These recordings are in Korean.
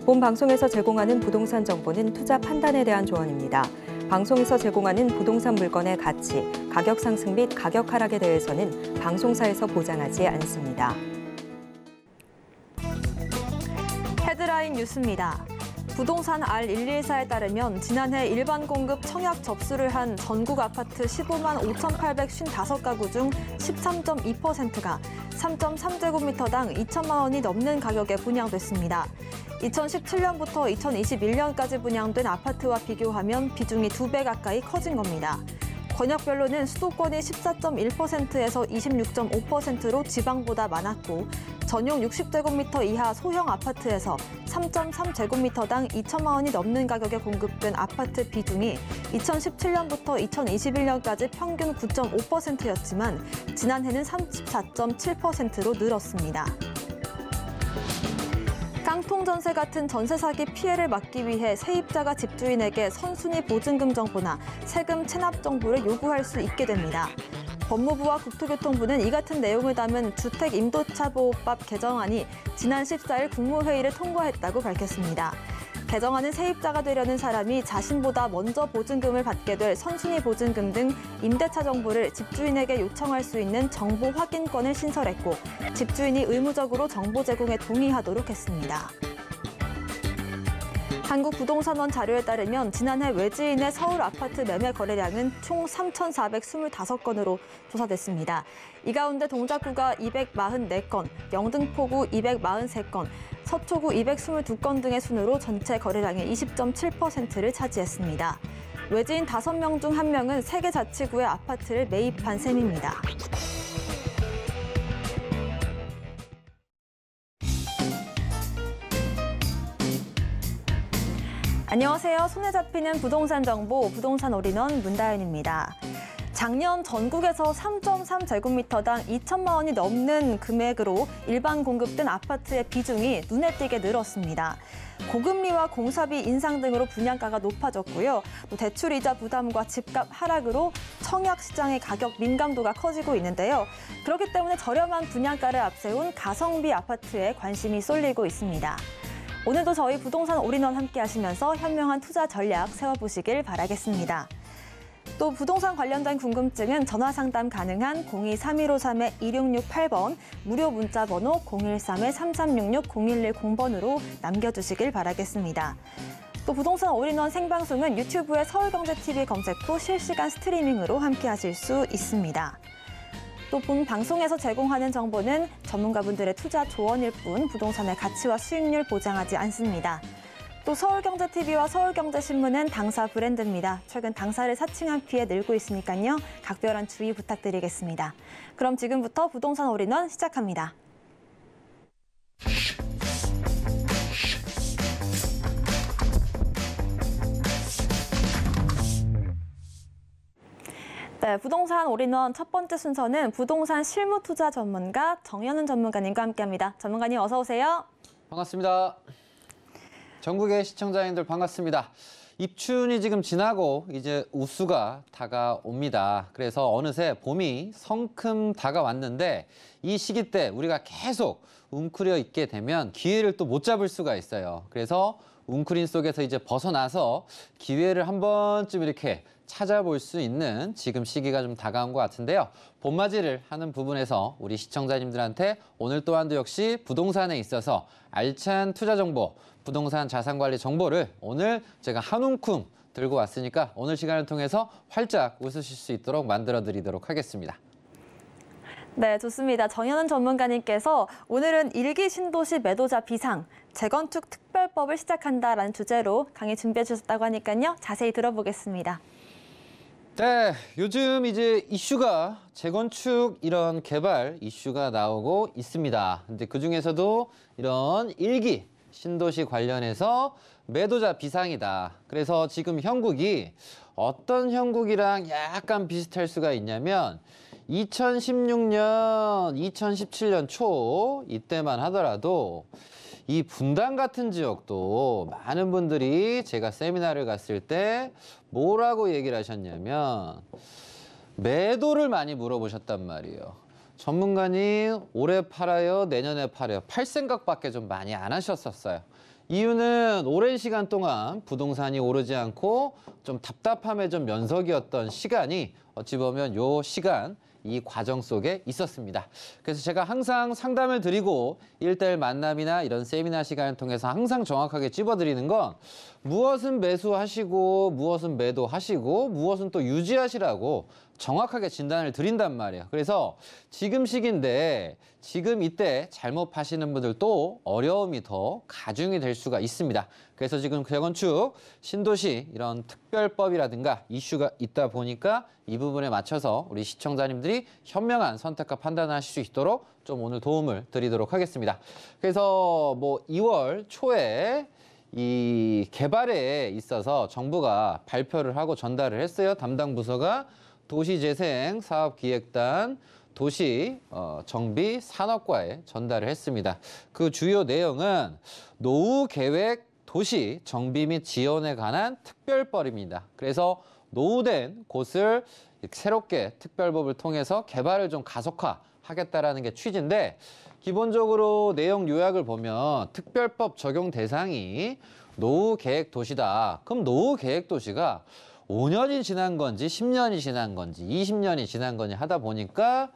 본 방송에서 제공하는 부동산 정보는 투자 판단에 대한 조언입니다. 방송에서 제공하는 부동산 물건의 가치, 가격 상승 및 가격 하락에 대해서는 방송사에서 보장하지 않습니다. 헤드라인 뉴스입니다. 부동산 R114에 따르면 지난해 일반 공급 청약 접수를 한 전국 아파트 15만 5,855가구 중 13.2%가 3.3제곱미터당 2천만 원이 넘는 가격에 분양됐습니다. 2017년부터 2021년까지 분양된 아파트와 비교하면 비중이 2배 가까이 커진 겁니다. 권역별로는 수도권이 14.1%에서 26.5%로 지방보다 많았고 전용 60제곱미터 이하 소형 아파트에서 3.3제곱미터당 2천만 원이 넘는 가격에 공급된 아파트 비중이 2017년부터 2021년까지 평균 9.5%였지만 지난해는 34.7%로 늘었습니다. 깡통전세 같은 전세 사기 피해를 막기 위해 세입자가 집주인에게 선순위 보증금 정보나 세금 체납 정보를 요구할 수 있게 됩니다. 법무부와 국토교통부는 이 같은 내용을 담은 주택임도차보호법 개정안이 지난 14일 국무회의를 통과했다고 밝혔습니다. 개정안은 세입자가 되려는 사람이 자신보다 먼저 보증금을 받게 될 선순위 보증금 등 임대차 정보를 집주인에게 요청할 수 있는 정보 확인권을 신설했고 집주인이 의무적으로 정보 제공에 동의하도록 했습니다. 한국부동산원 자료에 따르면 지난해 외지인의 서울 아파트 매매 거래량은 총 3,425건으로 조사됐습니다. 이 가운데 동작구가 244건, 영등포구 243건, 서초구 222건 등의 순으로 전체 거래량의 20.7%를 차지했습니다. 외지인 5명 중 1명은 3개 자치구의 아파트를 매입한 셈입니다. 안녕하세요. 손에 잡히는 부동산 정보, 부동산 올인원 문다연입니다. 작년 전국에서 3.3제곱미터당 2천만 원이 넘는 금액으로 일반 공급된 아파트의 비중이 눈에 띄게 늘었습니다. 고금리와 공사비 인상 등으로 분양가가 높아졌고요. 또 대출이자 부담과 집값 하락으로 청약 시장의 가격 민감도가 커지고 있는데요. 그렇기 때문에 저렴한 분양가를 앞세운 가성비 아파트에 관심이 쏠리고 있습니다. 오늘도 저희 부동산 올인원 함께 하시면서 현명한 투자 전략 세워보시길 바라겠습니다. 또 부동산 관련된 궁금증은 전화 상담 가능한 02-3153-2668번, 무료 문자 번호 013-3366-0110번으로 남겨주시길 바라겠습니다. 또 부동산 올인원 생방송은 유튜브에 서울경제TV 검색 후 실시간 스트리밍으로 함께 하실 수 있습니다. 또 본 방송에서 제공하는 정보는 전문가분들의 투자 조언일 뿐 부동산의 가치와 수익률 보장하지 않습니다. 또 서울경제TV와 서울경제신문은 당사 브랜드입니다. 최근 당사를 사칭한 피해 늘고 있으니까요. 각별한 주의 부탁드리겠습니다. 그럼 지금부터 부동산 올인원 시작합니다. 네, 부동산 올인원 첫 번째 순서는 부동산 실무 투자 전문가 정현은 전문가님과 함께합니다. 전문가님 어서 오세요. 반갑습니다. 전국의 시청자님들 반갑습니다. 입춘이 지금 지나고 이제 우수가 다가옵니다. 그래서 어느새 봄이 성큼 다가왔는데 이 시기 때 우리가 계속 웅크려 있게 되면 기회를 또 못 잡을 수가 있어요. 그래서 웅크림 속에서 이제 벗어나서 기회를 한 번쯤 이렇게 찾아볼 수 있는 지금 시기가 좀 다가온 것 같은데요. 봄맞이를 하는 부분에서 우리 시청자님들한테 오늘 또한도 역시 부동산에 있어서 알찬 투자 정보, 부동산 자산관리 정보를 오늘 제가 한 움큼 들고 왔으니까 오늘 시간을 통해서 활짝 웃으실 수 있도록 만들어 드리도록 하겠습니다. 네, 좋습니다. 정현은 전문가님께서 오늘은 일기 신도시 매도자 비상, 재건축 특별법을 시작한다라는 주제로 강의 준비해 주셨다고 하니까요. 자세히 들어보겠습니다. 네, 요즘 이제 이슈가 재건축 이런 개발 이슈가 나오고 있습니다. 근데 그중에서도 이런 일기 신도시 관련해서 매도자 비상이다. 그래서 지금 형국이 어떤 형국이랑 약간 비슷할 수가 있냐면 2016년, 2017년 초 이때만 하더라도 이 분당 같은 지역도 많은 분들이 제가 세미나를 갔을 때 뭐라고 얘기를 하셨냐면 매도를 많이 물어보셨단 말이에요. 전문가님 올해 팔아요? 내년에 팔아요? 팔 생각밖에 좀 많이 안 하셨었어요. 이유는 오랜 시간 동안 부동산이 오르지 않고 좀 답답함의 좀 연속이었던 시간이 어찌 보면 요 시간, 이 과정 속에 있었습니다. 그래서 제가 항상 상담을 드리고 1:1 만남이나 이런 세미나 시간을 통해서 항상 정확하게 찝어드리는 건 무엇은 매수하시고 무엇은 매도하시고 무엇은 또 유지하시라고 정확하게 진단을 드린단 말이에요. 그래서 지금 시기인데 지금 이때 잘못 파시는 분들도 어려움이 더 가중이 될 수가 있습니다. 그래서 지금 재건축, 신도시 이런 특별법이라든가 이슈가 있다 보니까 이 부분에 맞춰서 우리 시청자님들이 현명한 선택과 판단을 하실 수 있도록 좀 오늘 도움을 드리도록 하겠습니다. 그래서 뭐 2월 초에 이 개발에 있어서 정부가 발표를 하고 전달을 했어요. 담당 부서가 도시재생 사업기획단 도시 정비 산업과에 전달을 했습니다. 그 주요 내용은 노후 계획 도시 정비 및 지원에 관한 특별법입니다. 그래서 노후된 곳을 새롭게 특별법을 통해서 개발을 좀 가속화하겠다라는 게 취지인데 기본적으로 내용 요약을 보면 특별법 적용 대상이 노후 계획 도시다. 그럼 노후 계획 도시가 5년이 지난 건지 10년이 지난 건지 20년이 지난 건지 하다 보니까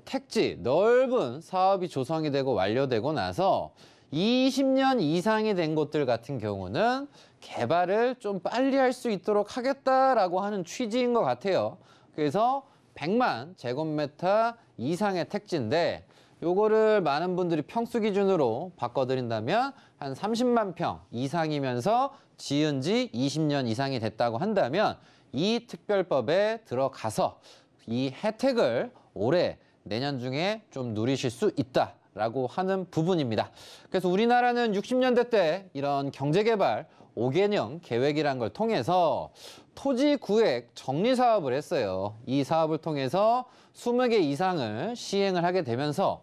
택지, 넓은 사업이 조성이 되고 완료되고 나서 20년 이상이 된 곳들 같은 경우는 개발을 좀 빨리 할 수 있도록 하겠다라고 하는 취지인 것 같아요. 그래서 100만 제곱미터 이상의 택지인데 요거를 많은 분들이 평수 기준으로 바꿔드린다면 한 30만 평 이상이면서 지은 지 20년 이상이 됐다고 한다면 이 특별법에 들어가서 이 혜택을 올해 내년 중에 좀 누리실 수 있다라고 하는 부분입니다. 그래서 우리나라는 60년대 때 이런 경제개발 5개년 계획이란 걸 통해서 토지 구획 정리 사업을 했어요. 이 사업을 통해서 20개 이상을 시행을 하게 되면서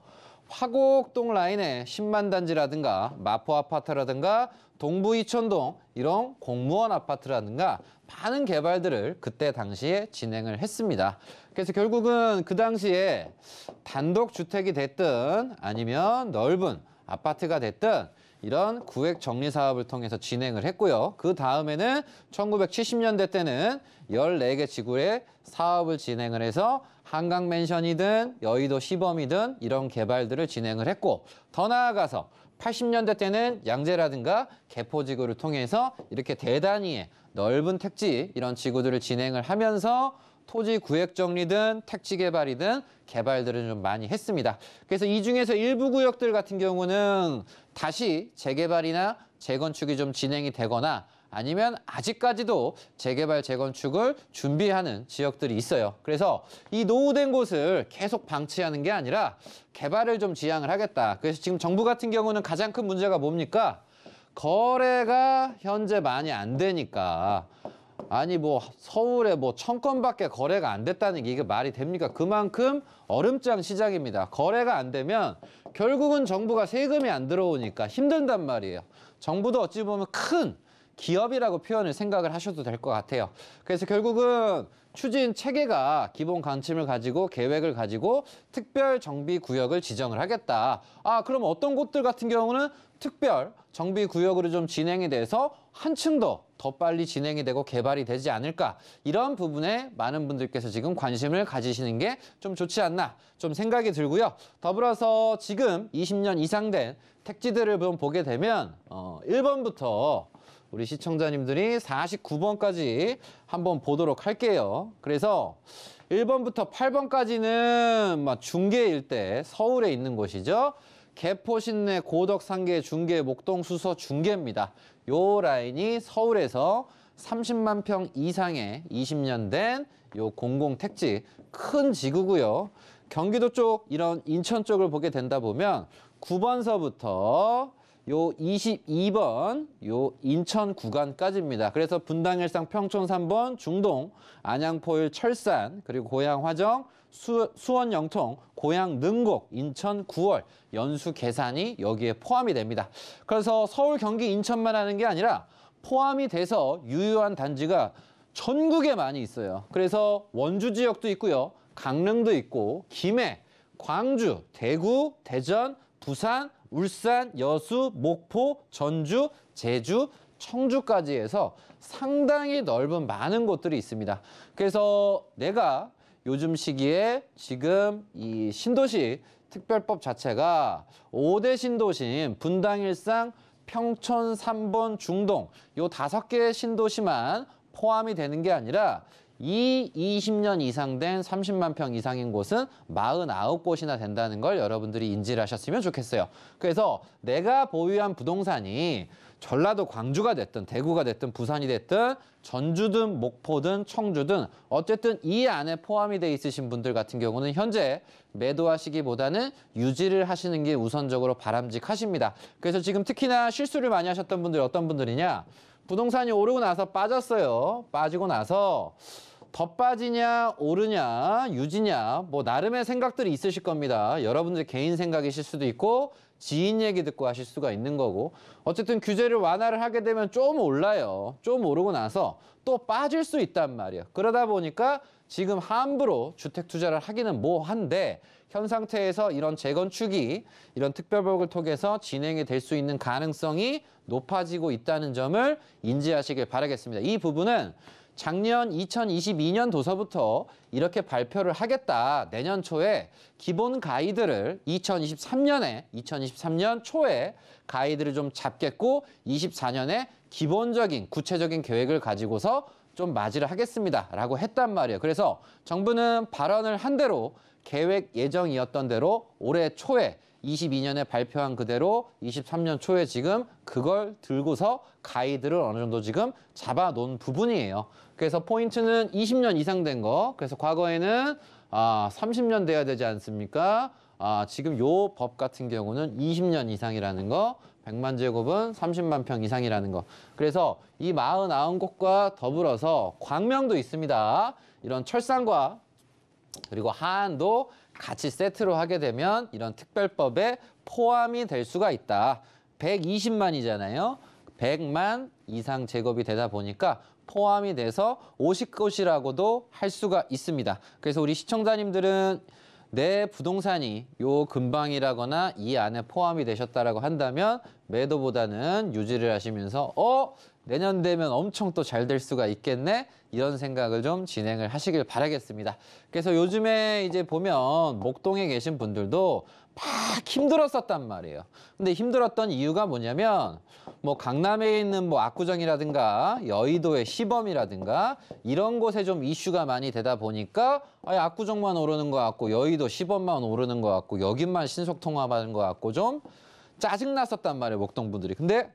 화곡동 라인의 10만 단지라든가 마포 아파트라든가 동부 이천동 이런 공무원 아파트라든가 많은 개발들을 그때 당시에 진행을 했습니다. 그래서 결국은 그 당시에 단독주택이 됐든 아니면 넓은 아파트가 됐든 이런 구획 정리 사업을 통해서 진행을 했고요. 그 다음에는 1970년대 때는 14개 지구에 사업을 진행을 해서 한강맨션이든 여의도 시범이든 이런 개발들을 진행을 했고 더 나아가서 80년대 때는 양재라든가 개포지구를 통해서 이렇게 대단위의 넓은 택지 이런 지구들을 진행을 하면서 토지 구획 정리든 택지 개발이든 개발들을 좀 많이 했습니다. 그래서 이 중에서 일부 구역들 같은 경우는 다시 재개발이나 재건축이 좀 진행이 되거나 아니면 아직까지도 재개발, 재건축을 준비하는 지역들이 있어요. 그래서 이 노후된 곳을 계속 방치하는 게 아니라 개발을 좀 지향을 하겠다. 그래서 지금 정부 같은 경우는 가장 큰 문제가 뭡니까? 거래가 현재 많이 안 되니까 아니 뭐 서울에 뭐 1000건밖에 거래가 안 됐다는 게 이게 말이 됩니까? 그만큼 얼음장 시장입니다. 거래가 안 되면 결국은 정부가 세금이 안 들어오니까 힘든단 말이에요. 정부도 어찌 보면 큰 기업이라고 표현을 생각을 하셔도 될 것 같아요. 그래서 결국은 추진 체계가 기본 관점을 가지고 계획을 가지고 특별 정비 구역을 지정을 하겠다. 아, 그럼 어떤 곳들 같은 경우는 특별 정비 구역으로 좀 진행이 돼서 한층 더 빨리 진행이 되고 개발이 되지 않을까. 이런 부분에 많은 분들께서 지금 관심을 가지시는 게 좀 좋지 않나 좀 생각이 들고요. 더불어서 지금 20년 이상 된 택지들을 좀 보게 되면 1번부터 우리 시청자님들이 49번까지 한번 보도록 할게요. 그래서 1번부터 8번까지는 막 중계 일대 서울에 있는 곳이죠. 개포, 신내, 고덕, 상계, 중계, 목동, 수서, 중계입니다. 요 라인이 서울에서 30만 평 이상의 20년 된 요 공공택지 큰 지구고요. 경기도 쪽 이런 인천 쪽을 보게 된다 보면 9번서부터 요 22번 요 인천 구간까지입니다. 그래서 분당, 일산, 평촌 3번, 중동, 안양, 포일, 철산, 그리고 고양, 화정, 수원, 영통, 고양, 능곡, 인천, 9월, 연수, 계산이 여기에 포함이 됩니다. 그래서 서울, 경기, 인천만 하는 게 아니라 포함이 돼서 유효한 단지가 전국에 많이 있어요. 그래서 원주 지역도 있고요. 강릉도 있고 김해, 광주, 대구, 대전, 부산, 울산, 여수, 목포, 전주, 제주, 청주까지 해서 상당히 넓은 많은 곳들이 있습니다. 그래서 내가 요즘 시기에 지금 이 신도시 특별법 자체가 5대 신도시인 분당, 일산, 평촌, 삼본, 중동 요 5개의 신도시만 포함이 되는 게 아니라 이 20년 이상 된 30만 평 이상인 곳은 49곳이나 된다는 걸 여러분들이 인지를 하셨으면 좋겠어요. 그래서 내가 보유한 부동산이 전라도 광주가 됐든 대구가 됐든 부산이 됐든 전주든 목포든 청주든 어쨌든 이 안에 포함이 돼 있으신 분들 같은 경우는 현재 매도하시기보다는 유지를 하시는 게 우선적으로 바람직하십니다. 그래서 지금 특히나 실수를 많이 하셨던 분들이 어떤 분들이냐, 부동산이 오르고 나서 빠졌어요. 빠지고 나서 더 빠지냐 오르냐 유지냐 뭐 나름의 생각들이 있으실 겁니다. 여러분들 개인 생각이실 수도 있고 지인 얘기 듣고 하실 수가 있는 거고, 어쨌든 규제를 완화를 하게 되면 좀 올라요. 좀 오르고 나서 또 빠질 수 있단 말이에요. 그러다 보니까 지금 함부로 주택 투자를 하기는 뭐한데 현 상태에서 이런 재건축이 이런 특별법을 통해서 진행이 될 수 있는 가능성이 높아지고 있다는 점을 인지하시길 바라겠습니다. 이 부분은 작년 2022년 도서부터 이렇게 발표를 하겠다. 내년 초에 기본 가이드를 2023년 초에 가이드를 좀 잡겠고 24년에 기본적인 구체적인 계획을 가지고서 좀 맞이를 하겠습니다. 라고 했단 말이에요. 그래서 정부는 발언을 한 대로 계획 예정이었던 대로 올해 초에 22년에 발표한 그대로 23년 초에 지금 그걸 들고서 가이드를 어느 정도 지금 잡아놓은 부분이에요. 그래서 포인트는 20년 이상 된 거. 그래서 과거에는 30년 돼야 되지 않습니까? 지금 요 법 같은 경우는 20년 이상이라는 거, 100만 제곱은 30만 평 이상이라는 거. 그래서 이 49곳과 더불어서 광명도 있습니다. 이런 철산과 그리고 하안도 같이 세트로 하게 되면 이런 특별법에 포함이 될 수가 있다. 120만이잖아요. 100만 이상 제곱이 되다 보니까 포함이 돼서 50곳이라고도 할 수가 있습니다. 그래서 우리 시청자님들은 내 부동산이 요 근방이라거나 이 안에 포함이 되셨다라고 한다면 매도보다는 유지를 하시면서 내년 되면 엄청 또 잘 될 수가 있겠네? 이런 생각을 좀 진행을 하시길 바라겠습니다. 그래서 요즘에 이제 보면 목동에 계신 분들도 막 힘들었었단 말이에요. 근데 힘들었던 이유가 뭐냐면 뭐 강남에 있는 뭐 압구정이라든가 여의도의 시범이라든가 이런 곳에 좀 이슈가 많이 되다 보니까 압구정만 오르는 것 같고 여의도 시범만 오르는 것 같고 여기만 신속통합하는 것 같고 좀 짜증났었단 말이에요, 목동 분들이. 근데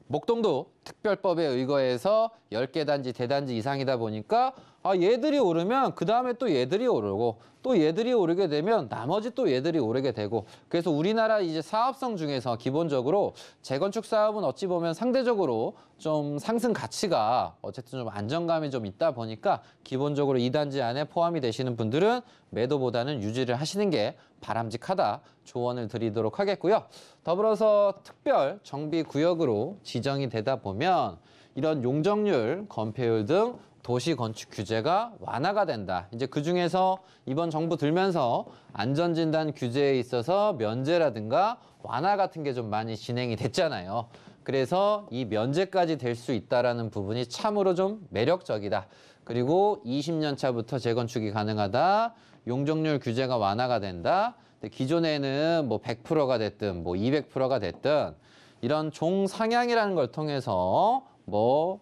목동도 특별법에 의거해서 10개 단지, 대단지 이상이다 보니까 얘들이 오르면 그 다음에 또 얘들이 오르고 또 얘들이 오르게 되면 나머지 또 얘들이 오르게 되고, 그래서 우리나라 이제 사업성 중에서 기본적으로 재건축 사업은 어찌 보면 상대적으로 좀 상승 가치가 어쨌든 좀 안정감이 좀 있다 보니까 기본적으로 2단지 안에 포함이 되시는 분들은 매도보다는 유지를 하시는 게 바람직하다 조언을 드리도록 하겠고요. 더불어서 특별 정비구역으로 지정이 되다 보면 이런 용적률, 건폐율 등 도시 건축 규제가 완화가 된다. 이제 그중에서 이번 정부 들면서 안전진단 규제에 있어서 면제라든가 완화 같은 게 좀 많이 진행이 됐잖아요. 그래서 이 면제까지 될 수 있다라는 부분이 참으로 좀 매력적이다. 그리고 20년 차부터 재건축이 가능하다. 용적률 규제가 완화가 된다. 근데 기존에는 뭐 100%가 됐든 뭐 200%가 됐든 이런 종상향이라는 걸 통해서 뭐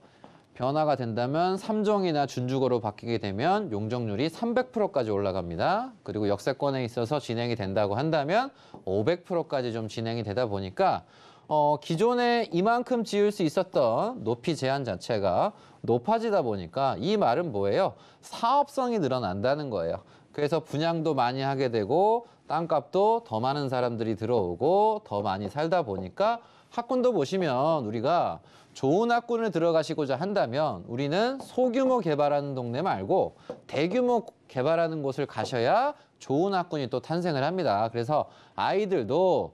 변화가 된다면 3종이나 준주거로 바뀌게 되면 용적률이 300%까지 올라갑니다. 그리고 역세권에 있어서 진행이 된다고 한다면 500%까지 좀 진행이 되다 보니까 기존에 이만큼 지을 수 있었던 높이 제한 자체가 높아지다 보니까 이 말은 뭐예요? 사업성이 늘어난다는 거예요. 그래서 분양도 많이 하게 되고 땅값도 더 많은 사람들이 들어오고 더 많이 살다 보니까 학군도 보시면 우리가 좋은 학군을 들어가시고자 한다면 우리는 소규모 개발하는 동네 말고 대규모 개발하는 곳을 가셔야 좋은 학군이 또 탄생을 합니다. 그래서 아이들도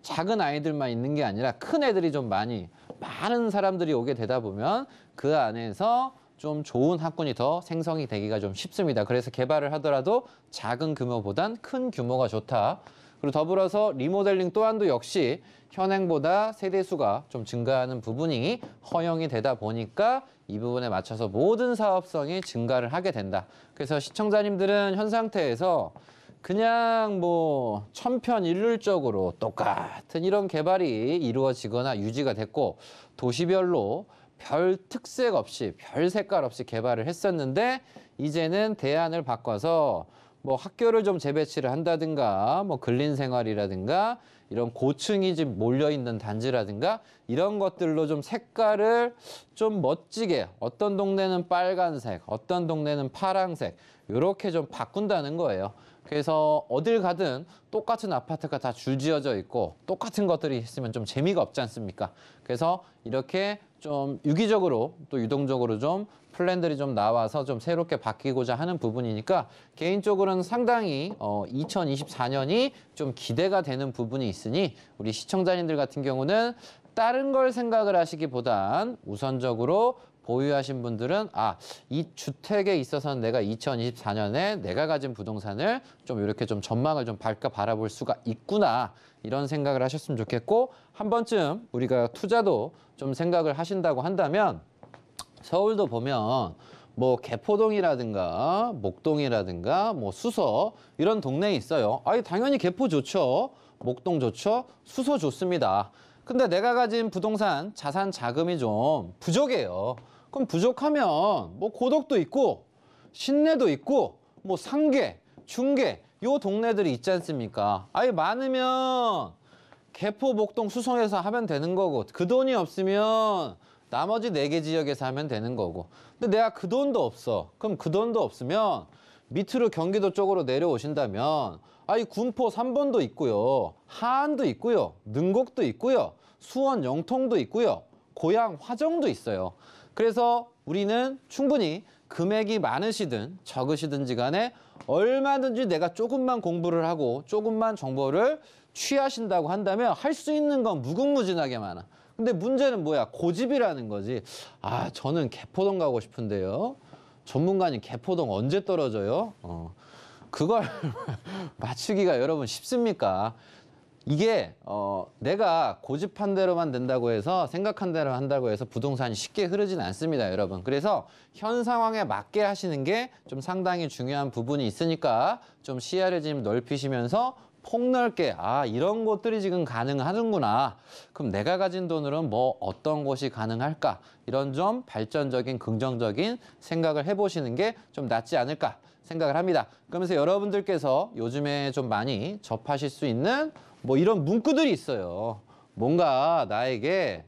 작은 아이들만 있는 게 아니라 큰 애들이 좀 많은 사람들이 오게 되다 보면 그 안에서 좀 좋은 학군이 더 생성이 되기가 좀 쉽습니다. 그래서 개발을 하더라도 작은 규모보단 큰 규모가 좋다. 그리고 더불어서 리모델링 또한도 역시 현행보다 세대수가 좀 증가하는 부분이 허용이 되다 보니까 이 부분에 맞춰서 모든 사업성이 증가를 하게 된다. 그래서 시청자님들은 현 상태에서 그냥 뭐 천편일률적으로 똑같은 이런 개발이 이루어지거나 유지가 됐고 도시별로 별 특색 없이 별 색깔 없이 개발을 했었는데 이제는 대안을 바꿔서 뭐 학교를 좀 재배치를 한다든가 뭐 근린생활이라든가 이런 고층이 좀 몰려있는 단지라든가 이런 것들로 좀 색깔을 좀 멋지게 어떤 동네는 빨간색, 어떤 동네는 파란색 이렇게 좀 바꾼다는 거예요. 그래서 어딜 가든 똑같은 아파트가 다 줄지어져 있고 똑같은 것들이 있으면 좀 재미가 없지 않습니까? 그래서 이렇게 좀 유기적으로 또 유동적으로 좀 플랜들이 좀 나와서 좀 새롭게 바뀌고자 하는 부분이니까 개인적으로는 상당히 2024년이 좀 기대가 되는 부분이 있으니 우리 시청자님들 같은 경우는 다른 걸 생각을 하시기보단 우선적으로 보유하신 분들은 이 주택에 있어서는 내가 2024년에 내가 가진 부동산을 좀 이렇게 좀 전망을 좀 밝게 바라볼 수가 있구나 이런 생각을 하셨으면 좋겠고 한 번쯤 우리가 투자도 좀 생각을 하신다고 한다면 서울도 보면 뭐 개포동이라든가 목동이라든가 뭐 수서 이런 동네에 있어요. 당연히 개포 좋죠. 목동 좋죠. 수서 좋습니다. 근데 내가 가진 부동산 자산 자금이 좀 부족해요. 그럼 부족하면 뭐 고덕도 있고 신내도 있고 뭐 상계, 중계 요 동네들이 있지 않습니까? 많으면 개포, 목동, 수성에서 하면 되는 거고 그 돈이 없으면 나머지 4개 지역에서 하면 되는 거고 근데 내가 그 돈도 없어. 그럼 그 돈도 없으면 밑으로 경기도 쪽으로 내려오신다면 군포 3번도 있고요. 하안도 있고요. 능곡도 있고요. 수원 영통도 있고요. 고양 화정도 있어요. 그래서 우리는 충분히 금액이 많으시든 적으시든지 간에 얼마든지 내가 조금만 공부를 하고 조금만 정보를 취하신다고 한다면 할 수 있는 건 무궁무진하게 많아. 근데 문제는 뭐야? 고집이라는 거지. 저는 개포동 가고 싶은데요. 전문가님 개포동 언제 떨어져요? 그걸 맞추기가 여러분 쉽습니까? 이게 내가 고집한 대로만 된다고 해서 생각한 대로 한다고 해서 부동산이 쉽게 흐르진 않습니다, 여러분. 그래서 현 상황에 맞게 하시는 게 좀 상당히 중요한 부분이 있으니까 좀 시야를 좀 넓히시면서 폭넓게 이런 것들이 지금 가능하는구나. 그럼 내가 가진 돈으로는 뭐 어떤 것이 가능할까? 이런 좀 발전적인 긍정적인 생각을 해보시는 게 좀 낫지 않을까 생각을 합니다. 그러면서 여러분들께서 요즘에 좀 많이 접하실 수 있는 뭐 이런 문구들이 있어요. 뭔가 나에게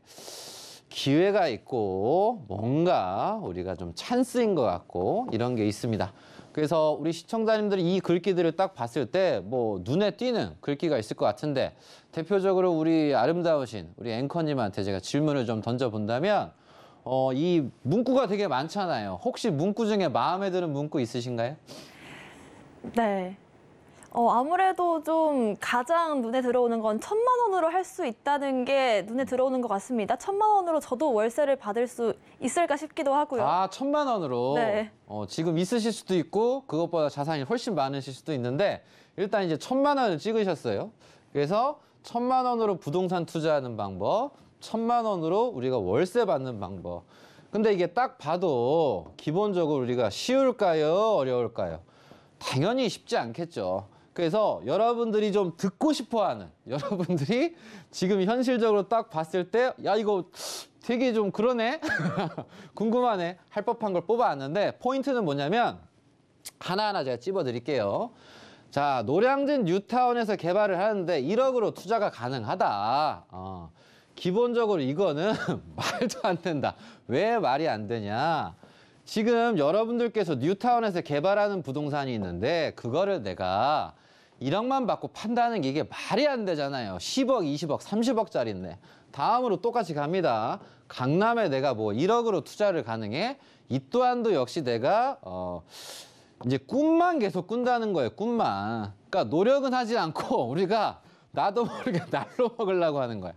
기회가 있고 뭔가 우리가 좀 찬스인 것 같고 이런 게 있습니다. 그래서 우리 시청자님들이 이 글귀들을 딱 봤을 때 뭐 눈에 띄는 글귀가 있을 것 같은데 대표적으로 우리 아름다우신 우리 앵커님한테 제가 질문을 좀 던져본다면 이 문구가 되게 많잖아요. 혹시 문구 중에 마음에 드는 문구 있으신가요? 네. 아무래도 좀 가장 눈에 들어오는 건 1,000만 원으로 할 수 있다는 게 눈에 들어오는 것 같습니다. 1,000만 원으로 저도 월세를 받을 수 있을까 싶기도 하고요. 1,000만 원으로? 네. 지금 있으실 수도 있고 그것보다 자산이 훨씬 많으실 수도 있는데 일단 이제 1,000만 원을 찍으셨어요. 그래서 1,000만 원으로 부동산 투자하는 방법, 1,000만 원으로 우리가 월세 받는 방법. 근데 이게 딱 봐도 기본적으로 우리가 쉬울까요? 어려울까요? 당연히 쉽지 않겠죠. 그래서 여러분들이 좀 듣고 싶어하는 여러분들이 지금 현실적으로 딱 봤을 때 이거 되게 좀 그러네? 궁금하네? 할 법한 걸 뽑아왔는데 포인트는 뭐냐면 하나하나 제가 찝어드릴게요. 자, 노량진 뉴타운에서 개발을 하는데 1억으로 투자가 가능하다. 기본적으로 이거는 말도 안 된다. 왜 말이 안 되냐? 지금 여러분들께서 뉴타운에서 개발하는 부동산이 있는데 그거를 내가 1억만 받고 판다는 게 이게 말이 안 되잖아요. 10억, 20억, 30억짜리인데. 다음으로 똑같이 갑니다. 강남에 내가 뭐 1억으로 투자를 가능해? 이 또한도 역시 내가 이제 꿈만 계속 꾼다는 거예요. 꿈만. 그러니까 노력은 하지 않고 우리가 나도 모르게 날로 먹으려고 하는 거야.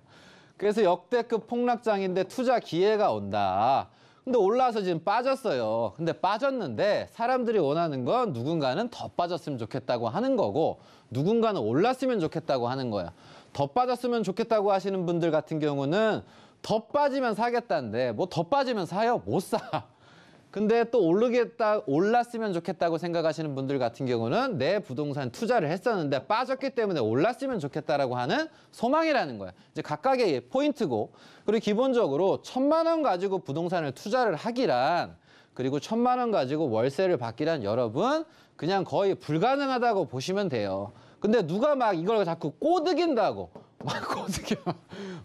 그래서 역대급 폭락장인데 투자 기회가 온다. 근데 올라와서 지금 빠졌어요. 근데 빠졌는데 사람들이 원하는 건 누군가는 더 빠졌으면 좋겠다고 하는 거고 누군가는 올랐으면 좋겠다고 하는 거야. 더 빠졌으면 좋겠다고 하시는 분들 같은 경우는 더 빠지면 사겠다는데 뭐 더 빠지면 사요? 못 사. 근데 또 올랐으면 좋겠다고 생각하시는 분들 같은 경우는 내 부동산 투자를 했었는데 빠졌기 때문에 올랐으면 좋겠다라고 하는 소망이라는 거야. 이제 각각의 포인트고, 그리고 기본적으로 1,000만 원 가지고 부동산을 투자를 하기란, 그리고 1,000만 원 가지고 월세를 받기란 여러분 그냥 거의 불가능하다고 보시면 돼요. 근데 누가 막 이걸 자꾸 꼬드긴다고 막 꼬드겨.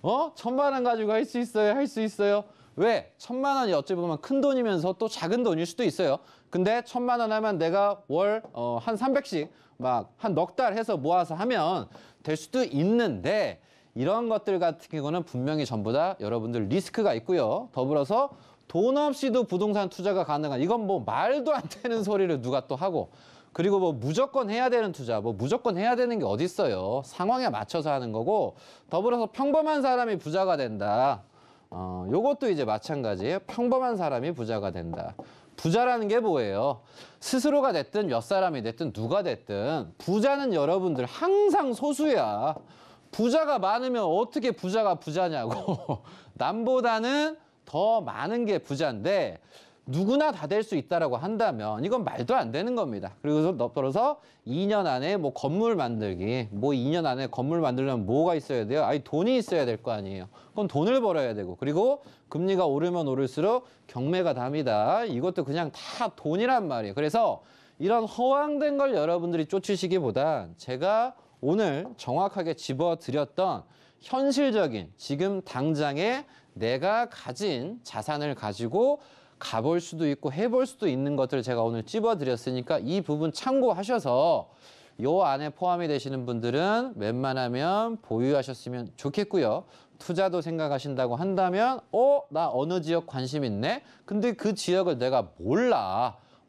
1,000만 원 가지고 할 수 있어요? 할 수 있어요? 왜? 1,000만 원이 어찌 보면 큰 돈이면서 또 작은 돈일 수도 있어요. 근데 1,000만 원 하면 내가 월 한 300씩 막 한 넉 달 해서 모아서 하면 될 수도 있는데, 이런 것들 같은 경우는 분명히 전부 다 여러분들 리스크가 있고요. 더불어서 돈 없이도 부동산 투자가 가능한, 이건 뭐 말도 안 되는 소리를 누가 또 하고, 그리고 뭐 무조건 해야 되는 투자, 뭐 무조건 해야 되는 게 어디 있어요. 상황에 맞춰서 하는 거고, 더불어서 평범한 사람이 부자가 된다. 요것도 이제 마찬가지예요. 평범한 사람이 부자가 된다. 부자라는 게 뭐예요? 스스로가 됐든 몇 사람이 됐든 누가 됐든 부자는 여러분들 항상 소수야. 부자가 많으면 어떻게 부자가 부자냐고. 남보다는 더 많은 게 부자인데 누구나 다 될 수 있다라고 한다면 이건 말도 안 되는 겁니다. 그리고 더불어서 2년 안에 뭐 건물 만들기, 뭐 2년 안에 건물 만들려면 뭐가 있어야 돼요? 아니 돈이 있어야 될 거 아니에요. 그건 돈을 벌어야 되고, 그리고 금리가 오르면 오를수록 경매가 답니다. 이것도 그냥 다 돈이란 말이에요. 그래서 이런 허황된 걸 여러분들이 쫓으시기보단 제가 오늘 정확하게 집어드렸던 현실적인 지금 당장에 내가 가진 자산을 가지고 가볼 수도 있고 해볼 수도 있는 것들을 제가 오늘 찝어드렸으니까 이 부분 참고하셔서 요 안에 포함이 되시는 분들은 웬만하면 보유하셨으면 좋겠고요. 투자도 생각하신다고 한다면 나 어느 지역 관심 있네? 근데 그 지역을 내가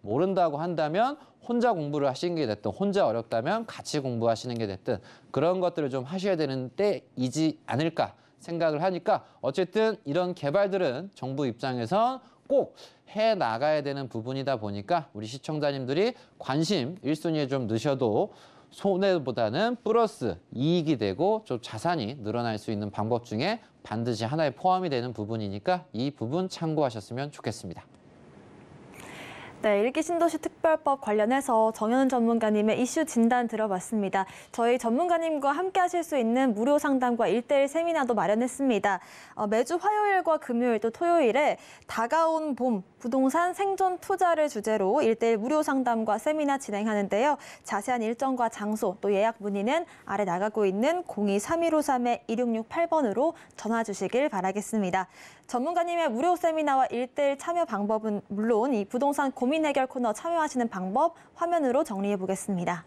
모른다고 한다면 혼자 공부를 하시는 게 됐든 혼자 어렵다면 같이 공부하시는 게 됐든 그런 것들을 좀 하셔야 되는 때이지 않을까 생각을 하니까, 어쨌든 이런 개발들은 정부 입장에선 꼭 해나가야 되는 부분이다 보니까 우리 시청자님들이 관심 1순위에 좀 넣으셔도 손해보다는 플러스 이익이 되고 좀 자산이 늘어날 수 있는 방법 중에 반드시 하나에 포함이 되는 부분이니까 이 부분 참고하셨으면 좋겠습니다. 네, 1기 신도시 특별법 관련해서 정현은 전문가님의 이슈 진단 들어봤습니다. 저희 전문가님과 함께 하실 수 있는 무료 상담과 1:1 세미나도 마련했습니다. 매주 화요일과 금요일 또 토요일에 다가온 봄 부동산 생존 투자를 주제로 1:1 무료 상담과 세미나 진행하는데요. 자세한 일정과 장소 또 예약 문의는 아래 나가고 있는 02-3153-2668번으로 전화 주시길 바라겠습니다. 전문가님의 무료 세미나와 1:1 참여 방법은 물론 이 부동산 고민 해결 코너 참여하시는 방법 화면으로 정리해 보겠습니다.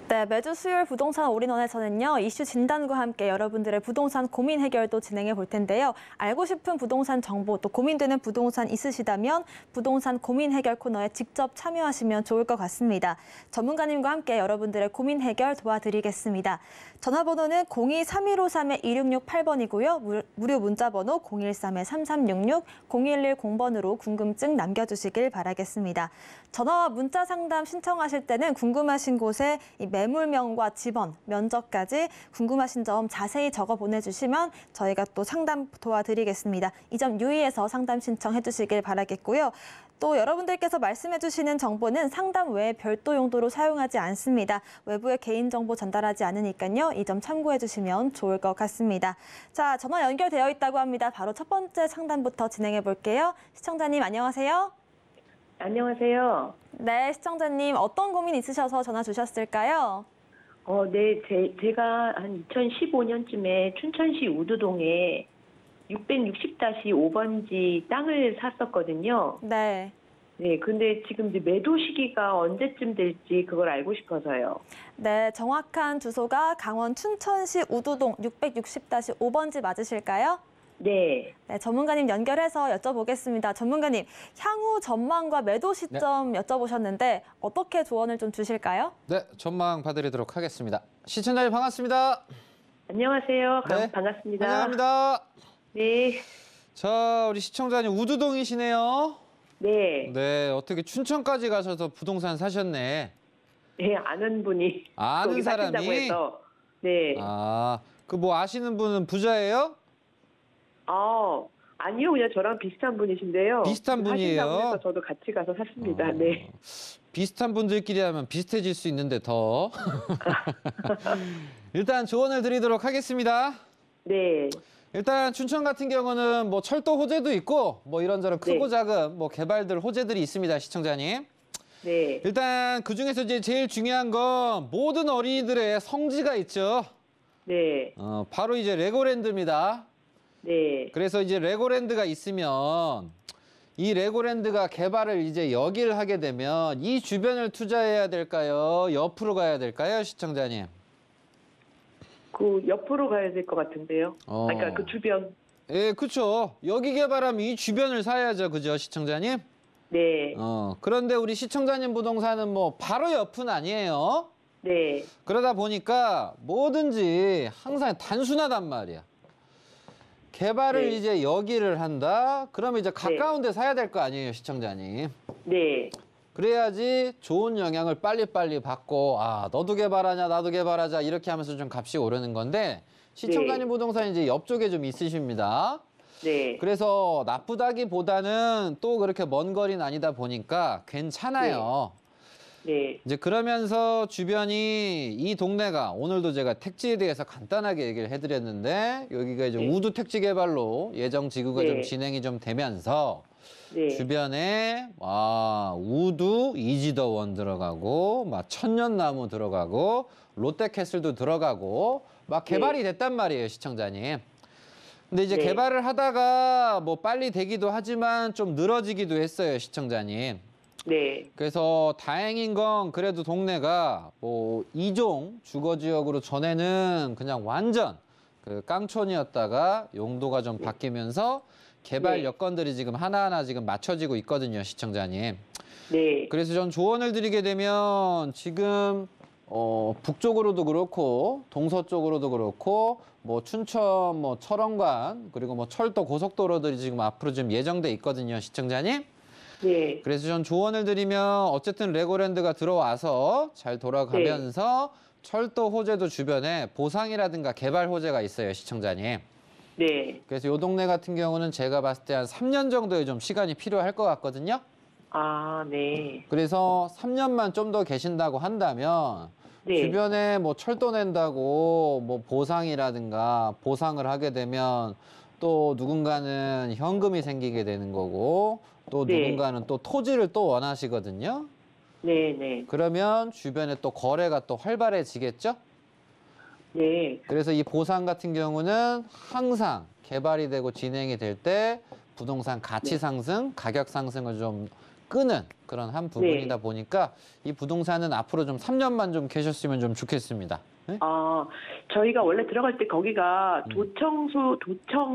네, 매주 수요일 부동산 올인원에서는요, 이슈 진단과 함께 여러분들의 부동산 고민 해결도 진행해 볼 텐데요. 알고 싶은 부동산 정보 또 고민되는 부동산 있으시다면 부동산 고민 해결 코너에 직접 참여하시면 좋을 것 같습니다. 전문가님과 함께 여러분들의 고민 해결 도와드리겠습니다. 전화번호는 02-3153-2668번이고요. 무료 문자번호 013-3366, 0110번으로 궁금증 남겨주시길 바라겠습니다. 전화와 문자 상담 신청하실 때는 궁금하신 곳에 이 매물명과 집원, 면적까지 궁금하신 점 자세히 적어 보내주시면 저희가 또 상담 도와드리겠습니다. 이 점 유의해서 상담 신청해 주시길 바라겠고요. 또 여러분들께서 말씀해주시는 정보는 상담 외에 별도 용도로 사용하지 않습니다. 외부에 개인정보 전달하지 않으니까요. 이 점 참고해주시면 좋을 것 같습니다. 자, 전화 연결되어 있다고 합니다. 바로 첫 번째 상담부터 진행해 볼게요. 시청자님 안녕하세요. 안녕하세요. 네, 시청자님 어떤 고민 있으셔서 전화 주셨을까요? 네, 제가 한 2015년쯤에 춘천시 우두동에 660-5번지 땅을 샀었거든요. 네. 네, 근데 지금 이제 매도 시기가 언제쯤 될지 그걸 알고 싶어서요. 네, 정확한 주소가 강원 춘천시 우두동 660-5번지 맞으실까요? 네. 네, 전문가님 연결해서 여쭤보겠습니다. 전문가님, 향후 전망과 매도 시점 여쭤보셨는데 어떻게 조언을 좀 주실까요? 네, 전망 봐드리도록 하겠습니다. 시청자님 반갑습니다. 안녕하세요. 네, 반갑습니다. 환영합니다. 네. 자, 우리 시청자님 우두동이시네요. 네. 네, 어떻게 춘천까지 가셔서 부동산 사셨네. 네, 아는 분이 아는 거기 사신다고 사람이? 해서. 네. 그 뭐 아시는 분은 부자예요? 아니요. 그냥 저랑 비슷한 분이신데요. 비슷한 분이에요? 하신다고 해서 저도 같이 가서 샀습니다. 네. 비슷한 분들끼리 하면 비슷해질 수 있는데 더. 일단 조언을 드리도록 하겠습니다. 네. 일단 춘천 같은 경우는 뭐 철도 호재도 있고 뭐 이런저런 크고 네. 작은 뭐 개발들 호재들이 있습니다, 시청자님. 네. 일단 그중에서 이제 제일 중요한 건 모든 어린이들의 성지가 있죠. 네. 바로 이제 레고랜드입니다. 네. 그래서 이제 레고랜드가 있으면 이 레고랜드가 개발을 이제 여기를 하게 되면 이 주변을 투자해야 될까요? 옆으로 가야 될까요, 시청자님? 그 옆으로 가야 될 것 같은데요. 그러니까 그 주변. 예, 그렇죠. 여기 개발하면 이 주변을 사야죠, 그죠, 시청자님? 네. 그런데 우리 시청자님 부동산은 뭐 바로 옆은 아니에요. 네. 그러다 보니까 뭐든지 항상 단순하단 말이야. 개발을 네. 이제 여기를 한다? 그러면 이제 가까운 데 사야 될 거 아니에요, 시청자님. 네. 그래야지 좋은 영향을 빨리빨리 받고, 너도 개발하냐, 나도 개발하자, 이렇게 하면서 좀 값이 오르는 건데, 시청자님 부동산이 이제 옆쪽에 좀 있으십니다. 네. 그래서 나쁘다기보다는 또 그렇게 먼 거리는 아니다 보니까 괜찮아요. 네. 이제 그러면서 주변이 이 동네가 오늘도 제가 택지에 대해서 간단하게 얘기를 해드렸는데 여기가 이제 우두 택지 개발로 예정 지구가 좀 진행이 좀 되면서 주변에 우두 이지더원 들어가고 막 천년나무 들어가고 롯데캐슬도 들어가고 막 개발이 됐단 말이에요, 시청자님. 근데 이제 개발을 하다가 뭐 빨리 되기도 하지만 좀 늘어지기도 했어요, 시청자님. 네. 그래서 다행인 건 그래도 동네가 뭐 2종 주거지역으로 전에는 그냥 완전 그 깡촌이었다가 용도가 좀 바뀌면서 개발 여건들이 지금 하나하나 지금 맞춰지고 있거든요, 시청자님. 네. 그래서 전 조언을 드리게 되면 지금 북쪽으로도 그렇고 동서쪽으로도 그렇고 뭐 춘천, 뭐 철원관 그리고 뭐 철도 고속도로들이 지금 앞으로 좀 예정돼 있거든요, 시청자님. 네. 그래서 전 조언을 드리면 어쨌든 레고랜드가 들어와서 잘 돌아가면서 철도 호재도 주변에 보상이라든가 개발 호재가 있어요, 시청자님. 네. 그래서 요 동네 같은 경우는 제가 봤을 때 한 3년 정도의 좀 시간이 필요할 것 같거든요. 네. 그래서 3년만 좀 더 계신다고 한다면 주변에 뭐 철도 낸다고 뭐 보상이라든가 보상을 하게 되면 또 누군가는 현금이 생기게 되는 거고 또 누군가는 또 토지를 또 원하시거든요. 네. 그러면 주변에 또 거래가 또 활발해지겠죠? 네. 그래서 이 보상 같은 경우는 항상 개발이 되고 진행이 될 때 부동산 가치 상승, 가격 상승을 좀 끄는 그런 한 부분이다 보니까 이 부동산은 앞으로 좀 3년만 좀 계셨으면 좀 좋겠습니다. 네? 저희가 원래 들어갈 때 거기가 도청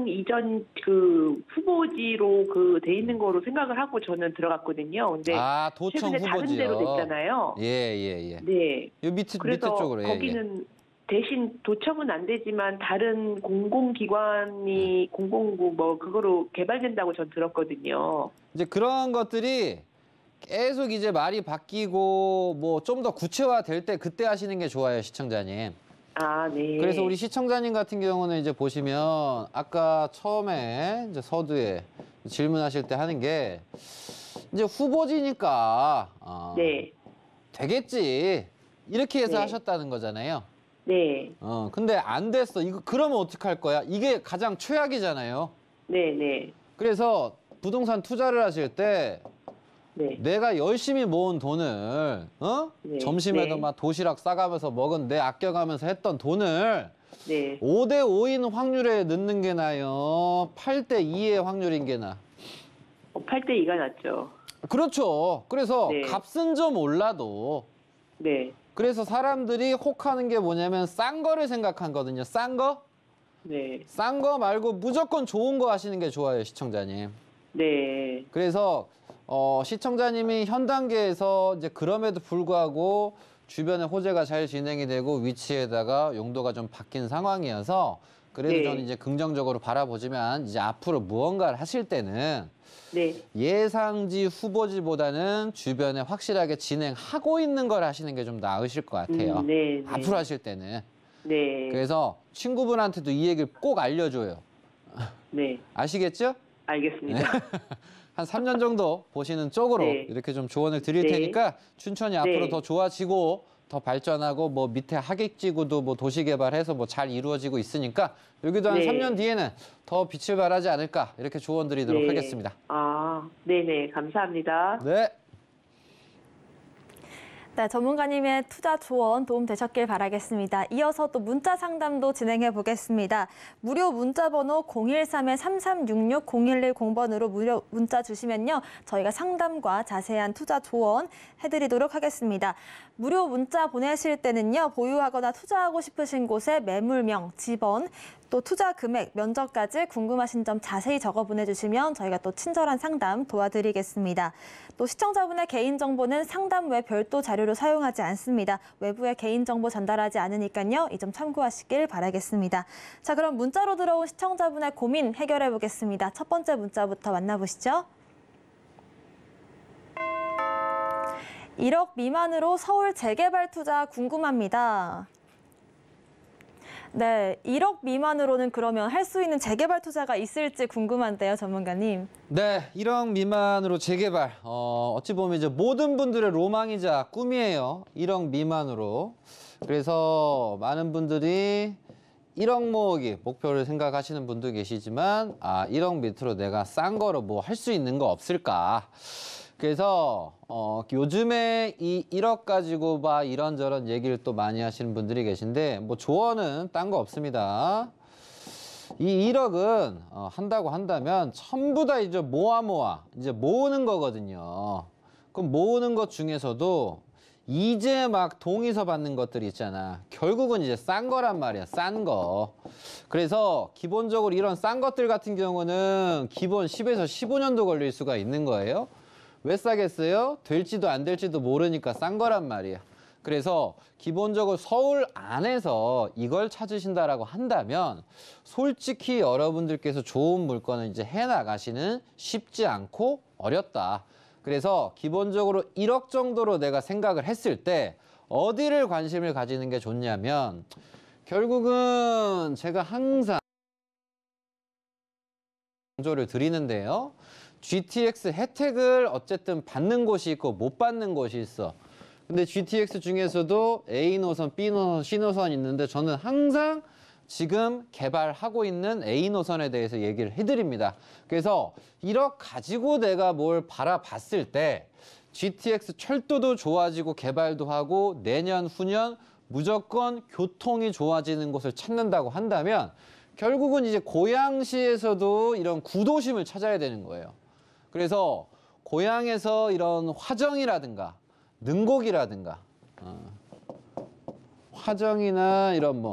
이전 그 후보지로 그 돼 있는 거로 생각을 하고 저는 들어갔거든요. 근데 도청 최근에 다른 후보지요. 데로 됐잖아요. 예. 네. 요 밑에 그래서 쪽으로. 거기는 대신 도청은 안 되지만 다른 공공기관이 공공구 뭐 그거로 개발된다고 전 들었거든요. 이제 그런 것들이 계속 이제 말이 바뀌고 뭐 좀 더 구체화 될 때 그때 하시는 게 좋아요, 시청자님. 네. 그래서 우리 시청자님 같은 경우는 이제 보시면 아까 처음에 이제 서두에 질문하실 때 하는 게 이제 후보지니까 네. 되겠지. 이렇게 해서 네. 하셨다는 거잖아요. 네. 근데 안 됐어. 이거 그러면 어떡할 거야? 이게 가장 최악이잖아요. 네. 네. 그래서 부동산 투자를 하실 때 네. 내가 열심히 모은 돈을 네. 점심에도 네. 막 도시락 싸가면서 먹은 내 아껴가면서 했던 돈을 네. 5대 5인 확률에 넣는 게 나요? 8대 2의 확률인 게 나? 8대 2가 낫죠. 그렇죠. 그래서 네. 값은 좀 올라도 네. 그래서 사람들이 혹하는 게 뭐냐면 싼 거를 생각하거든요. 싼 거? 네. 싼 거 말고 무조건 좋은 거 하시는 게 좋아요, 시청자님. 네. 그래서 시청자님이 현 단계에서 이제 그럼에도 불구하고 주변에 호재가 잘 진행이 되고 위치에다가 용도가 좀 바뀐 상황이어서 그래도 네. 저는 이제 긍정적으로 바라보지만 이제 앞으로 무언가를 하실 때는 네. 예상지 후보지보다는 주변에 확실하게 진행하고 있는 걸 하시는 게 좀 나으실 것 같아요. 네. 네. 앞으로 하실 때는. 네. 그래서 친구분한테도 이 얘기를 꼭 알려줘요. 네. 아시겠죠? 알겠습니다. 한 3년 정도 보시는 쪽으로 네. 이렇게 좀 조언을 드릴 네. 테니까 춘천이 앞으로 네. 더 좋아지고 더 발전하고 뭐 밑에 하객지구도 뭐 도시개발해서 뭐 잘 이루어지고 있으니까 여기도 한 네. 3년 뒤에는 더 빛을 발하지 않을까 이렇게 조언 드리도록 네. 하겠습니다. 아, 네네. 감사합니다. 네. 네, 전문가님의 투자 조언 도움 되셨길 바라겠습니다. 이어서 또 문자 상담도 진행해 보겠습니다. 무료 문자 번호 013-3366-0110번으로 무료 문자 주시면요. 저희가 상담과 자세한 투자 조언 해드리도록 하겠습니다. 무료 문자 보내실 때는요. 보유하거나 투자하고 싶으신 곳의 매물명, 지번, 또 투자 금액, 면적까지 궁금하신 점 자세히 적어 보내주시면 저희가 또 친절한 상담 도와드리겠습니다. 또 시청자분의 개인정보는 상담 외 별도 자료로 사용하지 않습니다. 외부에 개인정보 전달하지 않으니까요. 이 점 참고하시길 바라겠습니다. 자, 그럼 문자로 들어온 시청자분의 고민 해결해 보겠습니다. 첫 번째 문자부터 만나보시죠. 1억 미만으로 서울 재개발 투자 궁금합니다. 네, 1억 미만으로는 그러면 할 수 있는 재개발 투자가 있을지 궁금한데요, 전문가님. 네, 1억 미만으로 재개발. 어찌 보면 이제 모든 분들의 로망이자 꿈이에요. 1억 미만으로. 그래서 많은 분들이 1억 모으기 목표를 생각하시는 분도 계시지만 1억 밑으로 내가 싼 거로 뭐 할 수 있는 거 없을까? 그래서 요즘에 이 1억 가지고 봐 이런저런 얘기를 또 많이 하시는 분들이 계신데 뭐 조언은 딴 거 없습니다. 이 1억은 한다고 한다면 전부 다 이제 모아 이제 모으는 거거든요. 그럼 모으는 것 중에서도 이제 막 동의서 받는 것들이 있잖아. 결국은 이제 싼 거란 말이야. 싼 거. 그래서 기본적으로 이런 싼 것들 같은 경우는 기본 10에서 15년도 걸릴 수가 있는 거예요. 왜 싸겠어요? 될지도 안 될지도 모르니까 싼 거란 말이야. 그래서 기본적으로 서울 안에서 이걸 찾으신다라고 한다면 솔직히 여러분들께서 좋은 물건을 이제 해나가시는 쉽지 않고 어렵다. 그래서 기본적으로 1억 정도로 내가 생각을 했을 때 어디를 관심을 가지는 게 좋냐면 결국은 제가 항상 강조를 드리는데요. GTX 혜택을 어쨌든 받는 곳이 있고 못 받는 곳이 있어. 근데 GTX 중에서도 A 노선, B 노선, C 노선 있는데 저는 항상 지금 개발하고 있는 A 노선에 대해서 얘기를 해드립니다. 그래서 1억 가지고 내가 뭘 바라봤을 때 GTX 철도도 좋아지고 개발도 하고 내년, 후년 무조건 교통이 좋아지는 곳을 찾는다고 한다면 결국은 이제 고양시에서도 이런 구도심을 찾아야 되는 거예요. 그래서 고향에서 이런 화정이라든가 능곡이라든가 화정이나 이런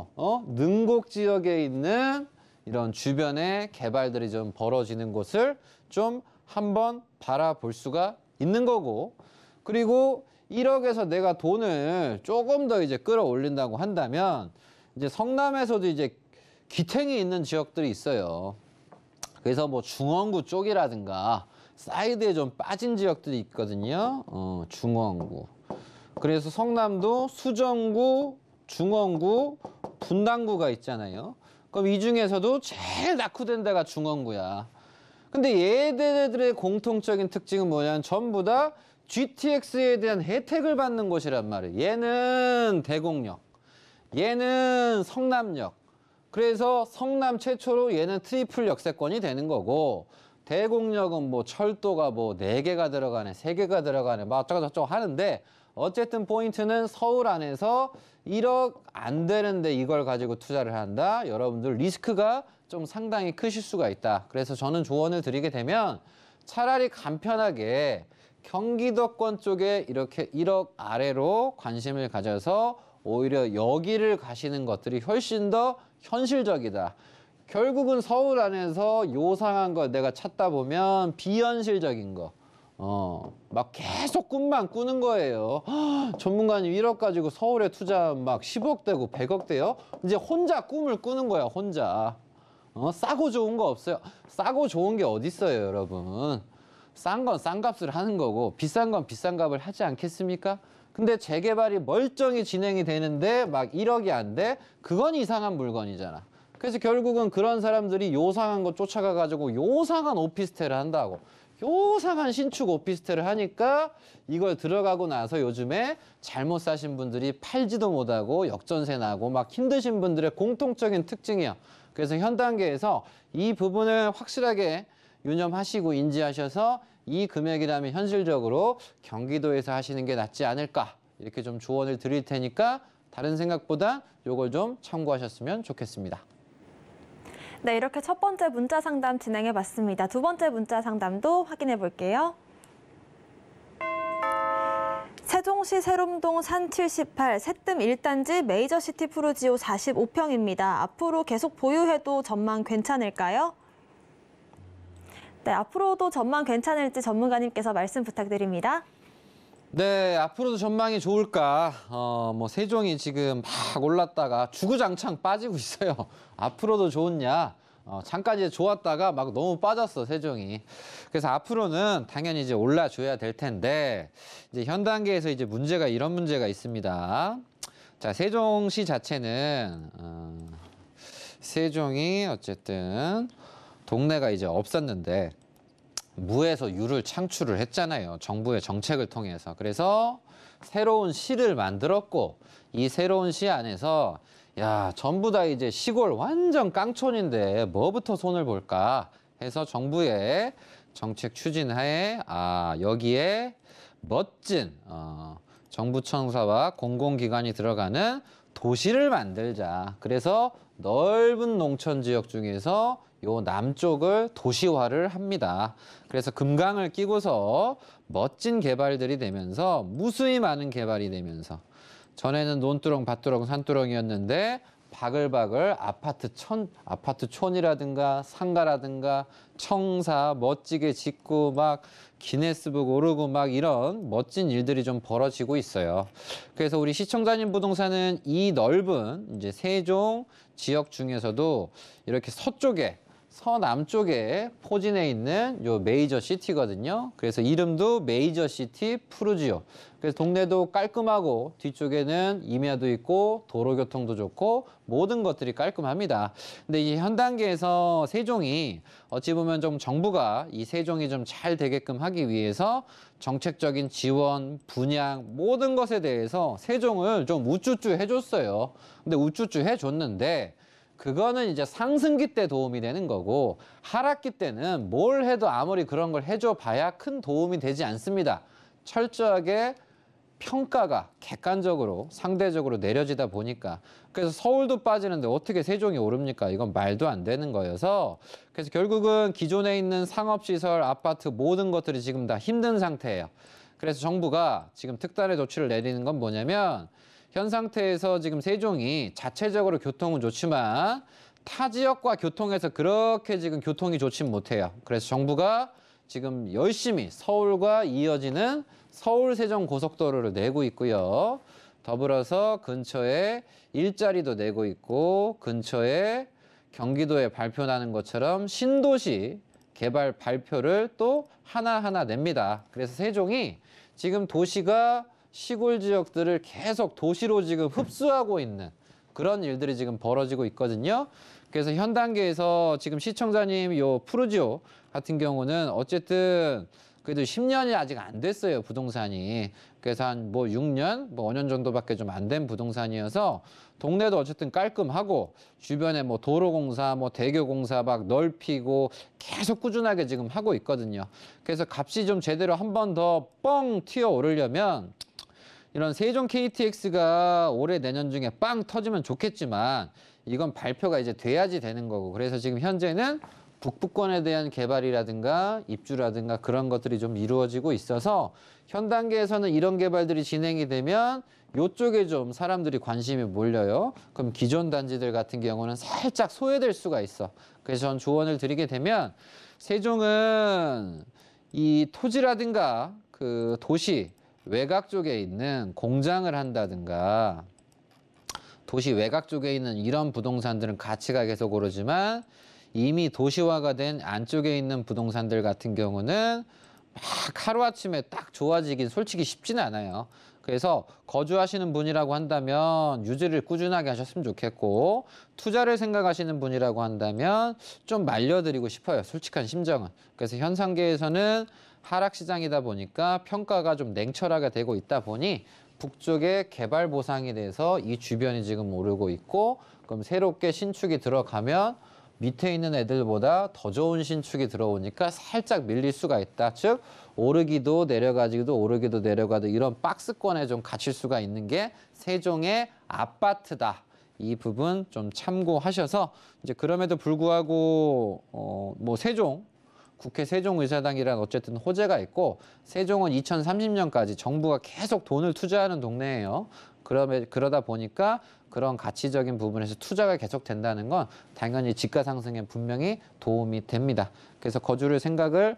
능곡 지역에 있는 이런 주변에 개발들이 좀 벌어지는 곳을 좀 한번 바라볼 수가 있는 거고 그리고 1억에서 내가 돈을 조금 더 이제 끌어올린다고 한다면 이제 성남에서도 이제 기탱이 있는 지역들이 있어요. 그래서 뭐 중원구 쪽이라든가 사이드에 좀 빠진 지역들이 있거든요. 중원구. 그래서 성남도 수정구, 중원구, 분당구가 있잖아요. 그럼 이 중에서도 제일 낙후된 데가 중원구야. 근데 얘네들의 공통적인 특징은 뭐냐면 전부 다 GTX에 대한 혜택을 받는 곳이란 말이에요. 얘는 대곡역, 얘는 성남역. 그래서 성남 최초로 얘는 트리플 역세권이 되는 거고, 대곡역은 뭐 철도가 뭐 4개가 들어가네, 3개가 들어가네, 막 어쩌고저쩌고 하는데, 어쨌든 포인트는 서울 안에서 1억 안 되는데 이걸 가지고 투자를 한다. 여러분들 리스크가 좀 상당히 크실 수가 있다. 그래서 저는 조언을 드리게 되면 차라리 간편하게 경기도권 쪽에 이렇게 1억 아래로 관심을 가져서 오히려 여기를 가시는 것들이 훨씬 더 현실적이다. 결국은 서울 안에서 요상한 거 내가 찾다 보면 비현실적인 거, 막 계속 꿈만 꾸는 거예요. 전문가님 1억 가지고 서울에 투자 막 10억 되고 100억 돼요? 이제 혼자 꿈을 꾸는 거야, 혼자. 싸고 좋은 거 없어요. 싸고 좋은 게 어디 있어요, 여러분. 싼 건 싼 값을 하는 거고 비싼 건 비싼 값을 하지 않겠습니까? 근데 재개발이 멀쩡히 진행이 되는데 막 1억이 안 돼? 그건 이상한 물건이잖아. 그래서 결국은 그런 사람들이 요상한 거 쫓아가가지고 요상한 오피스텔을 한다고. 요상한 신축 오피스텔을 하니까 이걸 들어가고 나서 요즘에 잘못 사신 분들이 팔지도 못하고 역전세 나고 막 힘드신 분들의 공통적인 특징이야. 그래서 현 단계에서 이 부분을 확실하게 유념하시고 인지하셔서 이 금액이라면 현실적으로 경기도에서 하시는 게 낫지 않을까, 이렇게 좀 조언을 드릴 테니까 다른 생각보다 요걸 좀 참고하셨으면 좋겠습니다. 네, 이렇게 첫 번째 문자 상담 진행해 봤습니다. 두 번째 문자 상담도 확인해 볼게요. 세종시 세롬동 산 78, 새뜸 1단지 메이저시티 푸르지오 45평입니다. 앞으로 계속 보유해도 전망 괜찮을까요? 네, 앞으로도 전망 괜찮을지 전문가님께서 말씀 부탁드립니다. 네, 앞으로도 전망이 좋을까? 뭐 세종이 지금 막 올랐다가 주구장창 빠지고 있어요. 앞으로도 좋냐? 잠깐 이제 좋았다가 막 너무 빠졌어, 세종이. 그래서 앞으로는 당연히 이제 올라줘야 될 텐데, 이제 현 단계에서 이제 문제가 이런 문제가 있습니다. 자, 세종시 자체는 세종이 어쨌든 동네가 이제 없었는데 무에서 유를 창출을 했잖아요. 정부의 정책을 통해서. 그래서 새로운 시를 만들었고, 이 새로운 시 안에서 야, 전부 다 이제 시골 완전 깡촌인데 뭐부터 손을 볼까 해서 정부의 정책 추진하에 여기에 멋진 정부청사와 공공기관이 들어가는 도시를 만들자. 그래서 넓은 농촌 지역 중에서 요 남쪽을 도시화를 합니다. 그래서 금강을 끼고서 멋진 개발들이 되면서 무수히 많은 개발이 되면서, 전에는 논두렁, 밭두렁, 산두렁이었는데 바글바글 아파트촌이라든가 상가라든가 청사 멋지게 짓고 막 기네스북 오르고 막 이런 멋진 일들이 좀 벌어지고 있어요. 그래서 우리 시청자님 부동산은 이 넓은 이제 세종 지역 중에서도 이렇게 서남쪽에 포진해 있는 요 메이저 시티거든요. 그래서 이름도 메이저 시티 푸르지오. 그래서 동네도 깔끔하고 뒤쪽에는 임야도 있고 도로교통도 좋고 모든 것들이 깔끔합니다. 근데 이 현 단계에서 세종이 어찌 보면 좀 정부가 이 세종이 좀 잘 되게끔 하기 위해서 정책적인 지원, 분양 모든 것에 대해서 세종을 좀 우쭈쭈 해줬어요. 근데 우쭈쭈 해줬는데 그거는 이제 상승기 때 도움이 되는 거고, 하락기 때는 뭘 해도 아무리 그런 걸 해줘 봐야 큰 도움이 되지 않습니다. 철저하게 평가가 객관적으로 상대적으로 내려지다 보니까. 그래서 서울도 빠지는데 어떻게 세종이 오릅니까? 이건 말도 안 되는 거여서, 그래서 결국은 기존에 있는 상업시설, 아파트 모든 것들이 지금 다 힘든 상태예요. 그래서 정부가 지금 특단의 조치를 내리는 건 뭐냐면, 현 상태에서 지금 세종이 자체적으로 교통은 좋지만 타 지역과 교통에서 그렇게 지금 교통이 좋진 못해요. 그래서 정부가 지금 열심히 서울과 이어지는 서울 세종 고속도로를 내고 있고요. 더불어서 근처에 일자리도 내고 있고, 근처에 경기도에 발표나는 것처럼 신도시 개발 발표를 또 하나하나 냅니다. 그래서 세종이 지금 도시가 시골 지역들을 계속 도시로 지금 흡수하고 있는 그런 일들이 지금 벌어지고 있거든요. 그래서 현 단계에서 지금 시청자님 요 푸르지오 같은 경우는 어쨌든 그래도 10년이 아직 안 됐어요, 부동산이. 그래서 한 뭐 6년, 뭐 5년 정도밖에 좀 안 된 부동산이어서 동네도 어쨌든 깔끔하고 주변에 뭐 도로공사, 뭐 대교공사 막 넓히고 계속 꾸준하게 지금 하고 있거든요. 그래서 값이 좀 제대로 한 번 더 뻥 튀어 오르려면 이런 세종 KTX가 올해 내년 중에 빵 터지면 좋겠지만 이건 발표가 이제 돼야지 되는 거고, 그래서 지금 현재는 북부권에 대한 개발이라든가 입주라든가 그런 것들이 좀 이루어지고 있어서 현 단계에서는 이런 개발들이 진행이 되면 이쪽에 좀 사람들이 관심이 몰려요. 그럼 기존 단지들 같은 경우는 살짝 소외될 수가 있어. 그래서 전 조언을 드리게 되면 세종은 이 토지라든가 그 도시 외곽 쪽에 있는 공장을 한다든가 도시 외곽 쪽에 있는 이런 부동산들은 가치가 계속 오르지만 이미 도시화가 된 안쪽에 있는 부동산들 같은 경우는 막 하루아침에 딱 좋아지긴 솔직히 쉽지는 않아요. 그래서 거주하시는 분이라고 한다면 유지를 꾸준하게 하셨으면 좋겠고, 투자를 생각하시는 분이라고 한다면 좀 말려드리고 싶어요, 솔직한 심정은. 그래서 현 상계에서는 하락시장이다 보니까 평가가 좀 냉철하게 되고 있다 보니 북쪽에 개발 보상이 돼서 이 주변이 지금 오르고 있고, 그럼 새롭게 신축이 들어가면 밑에 있는 애들보다 더 좋은 신축이 들어오니까 살짝 밀릴 수가 있다. 즉 오르기도 내려가지도 오르기도 내려가도 이런 박스권에 좀 갇힐 수가 있는 게 세종의 아파트다. 이 부분 좀 참고하셔서 이제 그럼에도 불구하고 뭐 세종 국회 세종의사당이란 어쨌든 호재가 있고 세종은 2030년까지 정부가 계속 돈을 투자하는 동네예요. 그러다 보니까 그런 가치적인 부분에서 투자가 계속 된다는 건 당연히 집가 상승에 분명히 도움이 됩니다. 그래서 거주를 생각을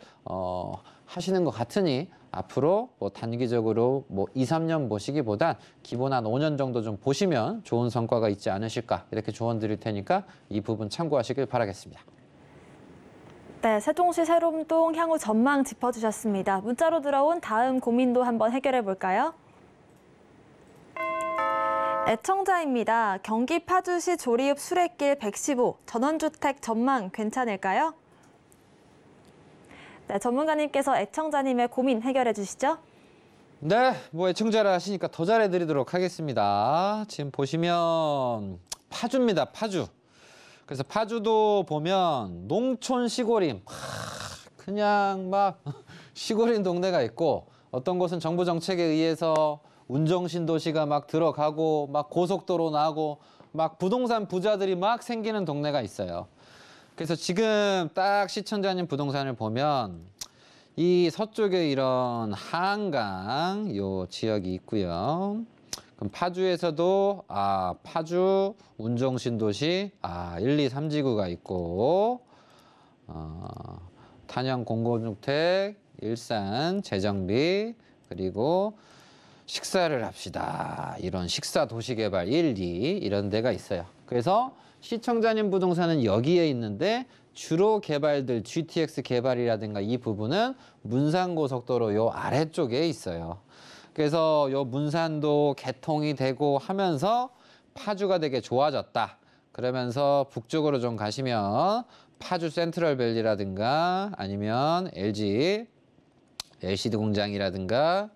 하시는 것 같으니 앞으로 뭐 단기적으로 뭐 2, 3년 보시기보단 기본 한 5년 정도 좀 보시면 좋은 성과가 있지 않으실까, 이렇게 조언 드릴 테니까 이 부분 참고하시길 바라겠습니다. 네, 세종시 세롬동 향후 전망 짚어주셨습니다. 문자로 들어온 다음 고민도 한번 해결해 볼까요? 애청자입니다. 경기 파주시 조리읍 수레길 115 전원주택 전망 괜찮을까요? 네, 전문가님께서 애청자님의 고민 해결해 주시죠. 네, 뭐 애청자라 하시니까 더 잘해드리도록 하겠습니다. 지금 보시면 파주입니다, 파주. 그래서 파주도 보면 농촌 시골임, 그냥 막 시골인 동네가 있고, 어떤 곳은 정부 정책에 의해서 운정신도시가 막 들어가고 막 고속도로 나고 막 부동산 부자들이 막 생기는 동네가 있어요. 그래서 지금 딱 시청자님 부동산을 보면 이 서쪽에 이런 한강 요 지역이 있고요. 그럼 파주에서도 파주 운정신도시 1, 2, 3지구가 있고, 탄양 공공주택, 일산 재정비, 그리고 식사를 합시다. 이런 식사 도시개발 1, 2 이런 데가 있어요. 그래서 시청자님 부동산은 여기에 있는데 주로 개발들 GTX 개발이라든가 이 부분은 문산고속도로 요 아래쪽에 있어요. 그래서 요 문산도 개통이 되고 하면서 파주가 되게 좋아졌다. 그러면서 북쪽으로 좀 가시면 파주 센트럴밸리라든가 아니면 LG LCD 공장이라든가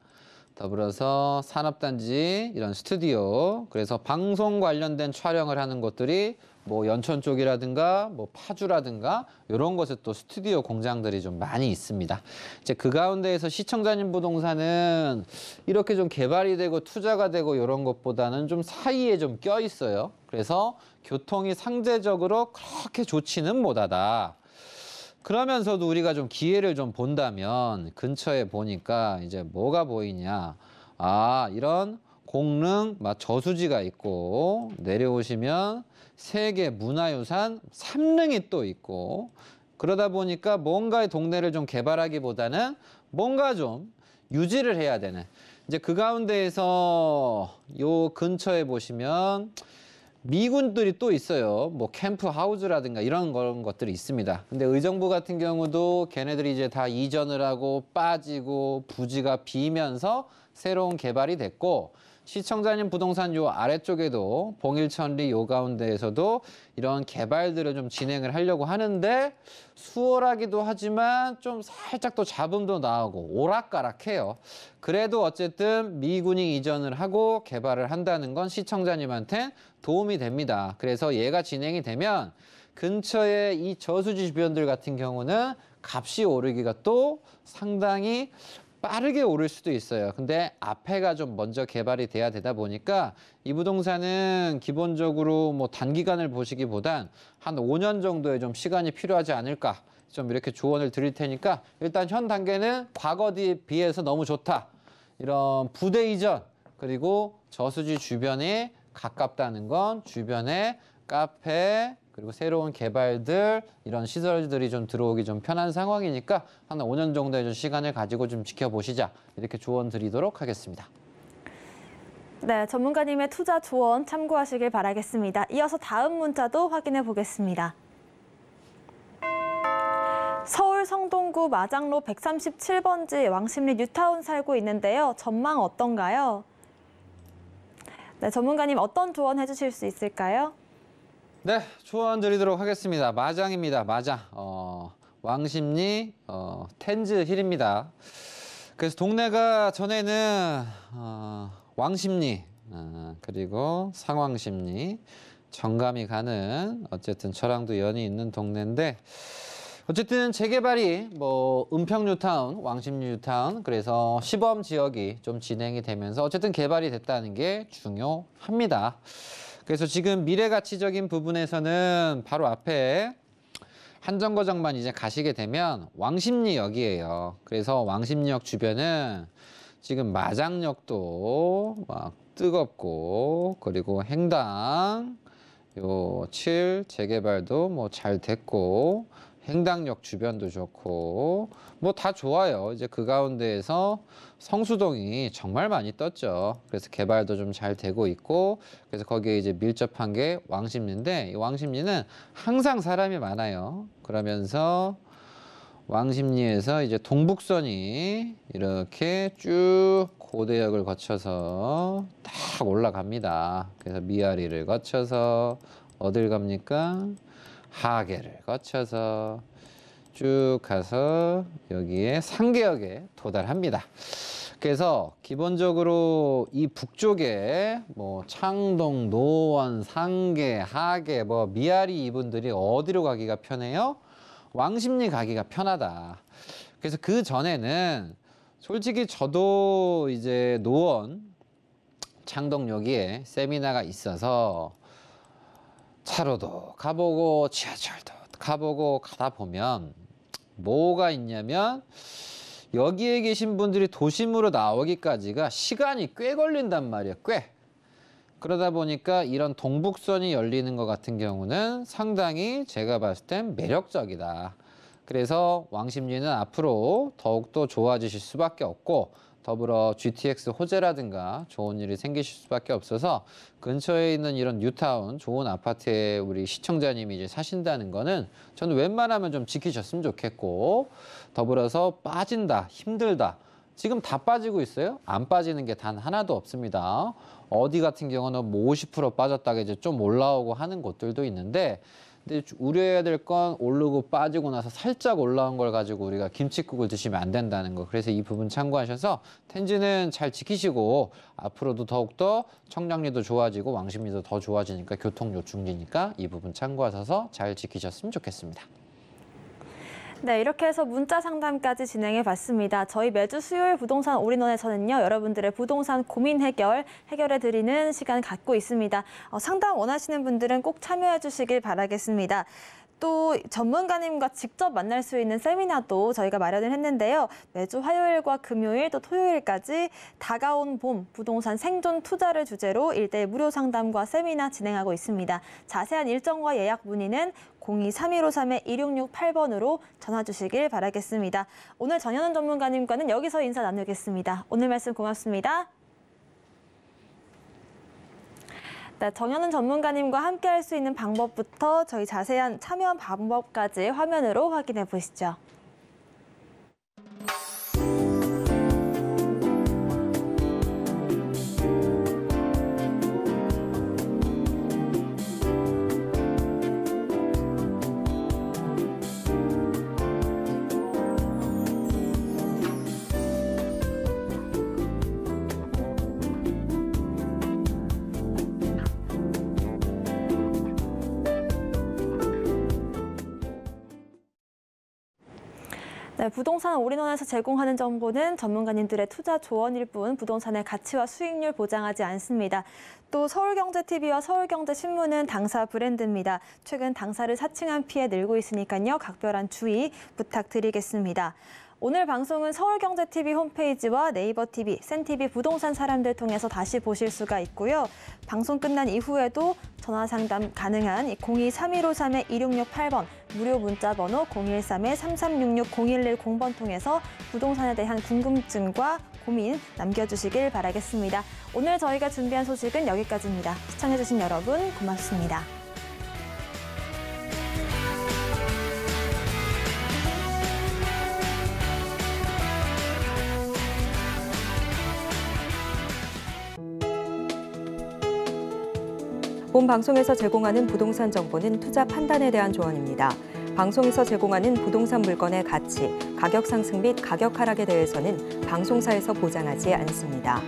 더불어서 산업단지, 이런 스튜디오, 그래서 방송 관련된 촬영을 하는 곳들이 뭐 연천 쪽이라든가 뭐 파주라든가 이런 곳에 또 스튜디오 공장들이 좀 많이 있습니다. 이제 그 가운데에서 시청자님 부동산은 이렇게 좀 개발이 되고 투자가 되고 이런 것보다는 좀 사이에 좀 껴 있어요. 그래서 교통이 상대적으로 그렇게 좋지는 못하다. 그러면서도 우리가 좀 기회를 좀 본다면 근처에 보니까 이제 뭐가 보이냐. 이런 공릉 저수지가 있고, 내려오시면 세계 문화유산 삼릉이 또 있고, 그러다 보니까 뭔가의 동네를 좀 개발하기보다는 뭔가 좀 유지를 해야 되는, 이제 그 가운데에서 요 근처에 보시면 미군들이 또 있어요. 뭐 캠프 하우스라든가 이런 것들이 있습니다. 근데 의정부 같은 경우도 걔네들이 이제 다 이전을 하고 빠지고 부지가 비면서 새로운 개발이 됐고, 시청자님 부동산 요 아래쪽에도 봉일천리 요 가운데에서도 이런 개발들을 좀 진행을 하려고 하는데 수월하기도 하지만 좀 살짝 또 잡음도 나오고 오락가락해요. 그래도 어쨌든 미군이 이전을 하고 개발을 한다는 건 시청자님한테 도움이 됩니다. 그래서 얘가 진행이 되면 근처에 이 저수지 주변들 같은 경우는 값이 오르기가 또 상당히 빠르게 오를 수도 있어요. 근데 앞에가 좀 먼저 개발이 돼야 되다 보니까 이 부동산은 기본적으로 뭐 단기간을 보시기보단 한 5년 정도의 좀 시간이 필요하지 않을까 좀 이렇게 조언을 드릴 테니까 일단 현 단계는 과거에 비해서 너무 좋다. 이런 부대 이전 그리고 저수지 주변에 가깝다는 건 주변에 카페 그리고 새로운 개발들 이런 시설들이 좀 들어오기 좀 편한 상황이니까 한 5년 정도의 좀 시간을 가지고 좀 지켜보시자 이렇게 조언 드리도록 하겠습니다. 네, 전문가님의 투자 조언 참고하시길 바라겠습니다. 이어서 다음 문자도 확인해 보겠습니다. 서울 성동구 마장로 137번지 왕십리 뉴타운 살고 있는데요. 전망 어떤가요? 네, 전문가님 어떤 조언 해주실 수 있을까요? 네, 조언 드리도록 하겠습니다. 마장입니다. 마장. 왕십리 텐즈 힐입니다. 그래서 동네가 전에는 왕십리 그리고 상왕십리 정감이 가는 어쨌든 저랑도 연이 있는 동네인데 어쨌든 재개발이 뭐 은평 뉴타운, 왕십리 뉴타운 그래서 시범 지역이 좀 진행이 되면서 어쨌든 개발이 됐다는 게 중요합니다. 그래서 지금 미래가치적인 부분에서는 바로 앞에 한 정거장만 이제 가시게 되면 왕십리역이에요. 그래서 왕십리역 주변은 지금 마장역도 막 뜨겁고 그리고 행당 요 7 재개발도 뭐 잘 됐고 행당역 주변도 좋고 뭐 다 좋아요. 이제 그 가운데에서 성수동이 정말 많이 떴죠. 그래서 개발도 좀 잘 되고 있고 그래서 거기에 이제 밀접한 게 왕십리인데 이 왕십리는 항상 사람이 많아요. 그러면서 왕십리에서 이제 동북선이 이렇게 쭉 고대역을 거쳐서 딱 올라갑니다. 그래서 미아리를 거쳐서 어딜 갑니까? 하계를 거쳐서 쭉 가서 여기에 상계역에 도달합니다. 그래서 기본적으로 이 북쪽에 뭐 창동, 노원, 상계, 하계, 뭐 미아리 이분들이 어디로 가기가 편해요? 왕십리 가기가 편하다. 그래서 그 전에는 솔직히 저도 이제 노원, 창동 여기에 세미나가 있어서 차로도 가보고 지하철도 가보고 가다 보면 뭐가 있냐면 여기에 계신 분들이 도심으로 나오기까지가 시간이 꽤 걸린단 말이에요. 꽤. 그러다 보니까 이런 동북선이 열리는 것 같은 경우는 상당히 제가 봤을 땐 매력적이다. 그래서 왕십리는 앞으로 더욱더 좋아지실 수밖에 없고 더불어 GTX 호재라든가 좋은 일이 생기실 수밖에 없어서 근처에 있는 이런 뉴타운 좋은 아파트에 우리 시청자님이 이제 사신다는 거는 저는 웬만하면 좀 지키셨으면 좋겠고 더불어서 빠진다, 힘들다. 지금 다 빠지고 있어요. 안 빠지는 게 단 하나도 없습니다. 어디 같은 경우는 뭐 50% 빠졌다가 이제 좀 올라오고 하는 곳들도 있는데 근데 우려해야 될 건 오르고 빠지고 나서 살짝 올라온 걸 가지고 우리가 김칫국을 드시면 안 된다는 거. 그래서 이 부분 참고하셔서 텐즈는 잘 지키시고 앞으로도 더욱더 청량리도 좋아지고 왕십리도 더 좋아지니까 교통 요충지니까 이 부분 참고하셔서 잘 지키셨으면 좋겠습니다. 네, 이렇게 해서 문자 상담까지 진행해 봤습니다. 저희 매주 수요일 부동산 올인원에서는요, 여러분들의 부동산 고민 해결해 드리는 시간 갖고 있습니다. 상담 원하시는 분들은 꼭 참여해 주시길 바라겠습니다. 또 전문가님과 직접 만날 수 있는 세미나도 저희가 마련을 했는데요. 매주 화요일과 금요일 또 토요일까지 다가온 봄 부동산 생존 투자를 주제로 1대1 무료 상담과 세미나 진행하고 있습니다. 자세한 일정과 예약 문의는 02-3153-2668번으로 전화 주시길 바라겠습니다. 오늘 전현은 전문가님과는 여기서 인사 나누겠습니다. 오늘 말씀 고맙습니다. 네, 정현은 전문가님과 함께 할 수 있는 방법부터 저희 자세한 참여 방법까지 화면으로 확인해 보시죠. 네, 부동산 올인원에서 제공하는 정보는 전문가님들의 투자 조언일 뿐 부동산의 가치와 수익률 보장하지 않습니다. 또 서울경제TV와 서울경제신문은 당사 브랜드입니다. 최근 당사를 사칭한 피해 늘고 있으니까요. 각별한 주의 부탁드리겠습니다. 오늘 방송은 서울경제TV 홈페이지와 네이버TV, 센TV 부동산 사람들 통해서 다시 보실 수가 있고요. 방송 끝난 이후에도 전화 상담 가능한 02-3153-2668번, 무료 문자 번호 013-3366-0110번 통해서 부동산에 대한 궁금증과 고민 남겨주시길 바라겠습니다. 오늘 저희가 준비한 소식은 여기까지입니다. 시청해주신 여러분 고맙습니다. 본 방송에서 제공하는 부동산 정보는 투자 판단에 대한 조언입니다. 방송에서 제공하는 부동산 물건의 가치, 가격 상승 및 가격 하락에 대해서는 방송사에서 보장하지 않습니다.